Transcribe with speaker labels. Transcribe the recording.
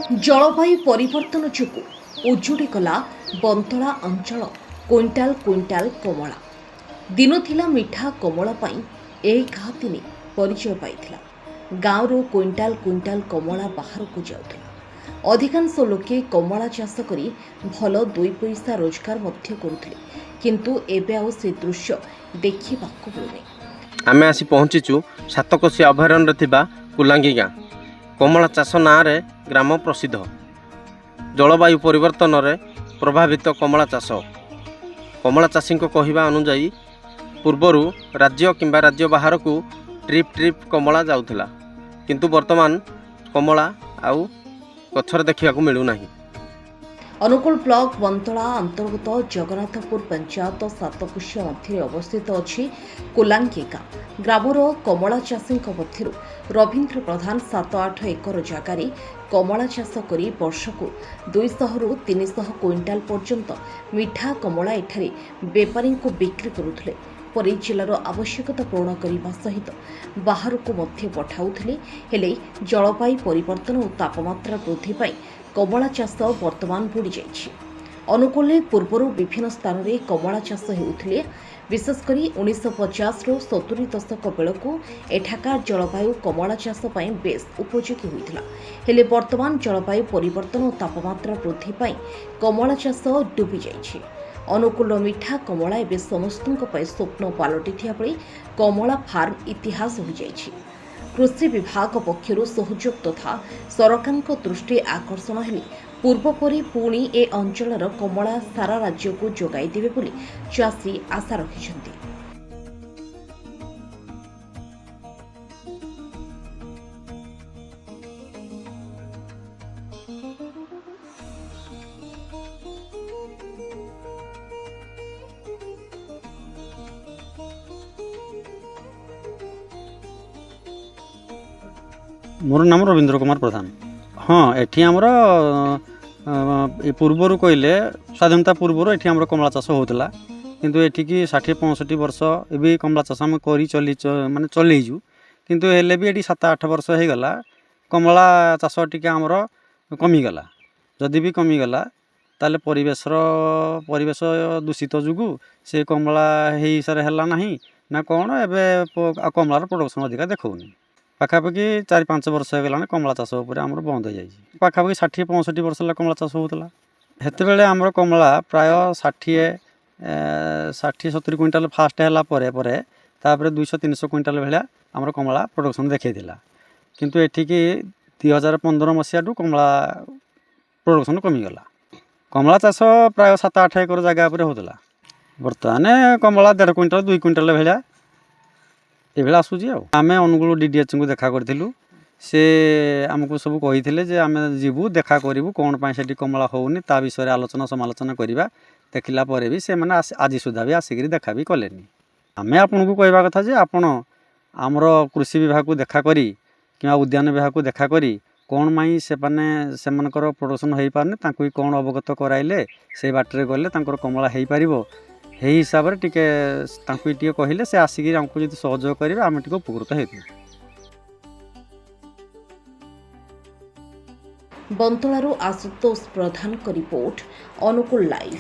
Speaker 1: जलवायु परिवर्तन जोगु उजुड़ी गला बंतला अंचल क्विंटाल क्विंटाल कमला दिन थिला मिठा कमला पाई एही घातिनी परिचय पाइथिला। गाँव क्विंटाल क्विंटाल कमला बाहर को जाउथिला। अधिकांश लोके कमला चाष करी भल दुई पैसा रोजगार मध्य करुथिले, किंतु एबे आउ से दृश्य देखिबाकू मिलुनी।
Speaker 2: आमे आसी पहुँचीचु सातकोशी अभयारण्य थिबा कुलांगी गाँ। कमला चाष ना रे ग्राम प्रसिद्ध। जलवायु परिवर्तन रे प्रभावित कमला चाष। कमला चाषी कहवा अनुजाई पूर्वरु राज्य किंबा राज्य बाहर को ट्रिप कमला जाउथिला, किंतु वर्तमान कमला आउ गछर देखिबाकू मिलु नाही।
Speaker 1: अनुकूल ब्लॉक बंतला अंतर्गत जगन्नाथपुर पंचायत सातकोशी मध्य अवस्थित अच्छी कुलांगी गाँ। ग्रामर कमला चाषी मध्य रवीन्द्र प्रधान 7-8 एकर जगार कमला चाष कर वर्ष को 200 रु 300 क्विंटाल पर्यंत मिठा कमला एठारे बेपारी को बिक्री करुथिले। परि जिलार आवश्यकता पूर्ण करने सहित बाहर को मध्य पठाउथिले। हेले जलवायु परिवर्तन और तापमात्रा वृद्धि पाई कमला चाष वर्तमान बुड़ी जाइछि। अनुकूल पूर्वर विभिन्न स्थान में कमला चाष होउथिले। विशेषकर 1950 रु 70 दशक बेलू एठाकार जलवायु कमला चाष पाई बेस उपयोगी होइथिला। हेले वर्तमान जलवायु परिवर्तन और तापमात्रा वृद्धि पाई कमला चाष डूबी जाइछि। अनुकूल मिठा कमला एवं समस्त स्वप्न पलटि बेले कमला फार्म इतिहास हो जाइछि। कृषि विभाग पक्षर सहयोग तथा सरकार दृष्टि आकर्षण हेले पूर्वपरी पुणी ए अंचलर कमला सारा राज्य को जोगाई देवे बोली चाषी आशा रखिछन्ति।
Speaker 3: मोर नाम रवीन्द्र कुमार प्रधान। हाँ, एठी आमर पूर्वर कहले स्वाधीनता पूर्वर एठी आमर कमला चाष होता, किंतु एठिकी 60-65 वर्ष ए कमला चाष आम कर माने चलैजु, किंतु हेले भी एठी 7-8 वर्ष हो गला कमला चाष टिके आमर कमीगला। जदि भी कमीगला ताले परिवेश दूषित जुगु से कमला हे सारे हला नाही ना कौन एबे कमलार प्रोडक्शन अधिका देखौनी। पाखापाखि 4-5 वर्ष हो गलाने कमला चाष उपर आमर बंद हो जाइए। पाखापाखि 60-65 वर्ष कमला चाष होता। हेतेबेले आमर कमला प्राय 60-70 क्विंटाल फास्ट है परे तापर 200-300 क्विंटाल भाया आमर कमला प्रोडक्शन देखा, किंतु एठिकी 2015 मसीहा कमला प्रोडक्शन कमीगला। कमला चाष प्राय 7-8 एकर जगह पर होता। बर्तमान कमला 1.5 क्विंटाल 2 क्विंटाल भाया ये आसूँ। आम अनुकूल डीडीएच को देखा करूँ, से आमको सब कही आम जीवु देखा करूँ कौन पाई से कमला होनी ता विषय आलोचना समालोचना करवा। देखला पर भी से मैंने आज सुधा भी आसिक देखा भी कले। आम आपन को कहवा कथा जे आपण आमर कृषि विभाग को देखा करी कि उद्यान विभाग को देखा करी कौन माई से प्रोडक्शन हो पारे कौन अवगत कराइले से बाटर गले कमला हो पार हे हिसाब से टे कहले से आसिक आमको जो सहयोग करेंगे आम टे उपकृत हो।
Speaker 1: बंतलारू आशुतोष प्रधान का रिपोर्ट, अनुकूल लाइव।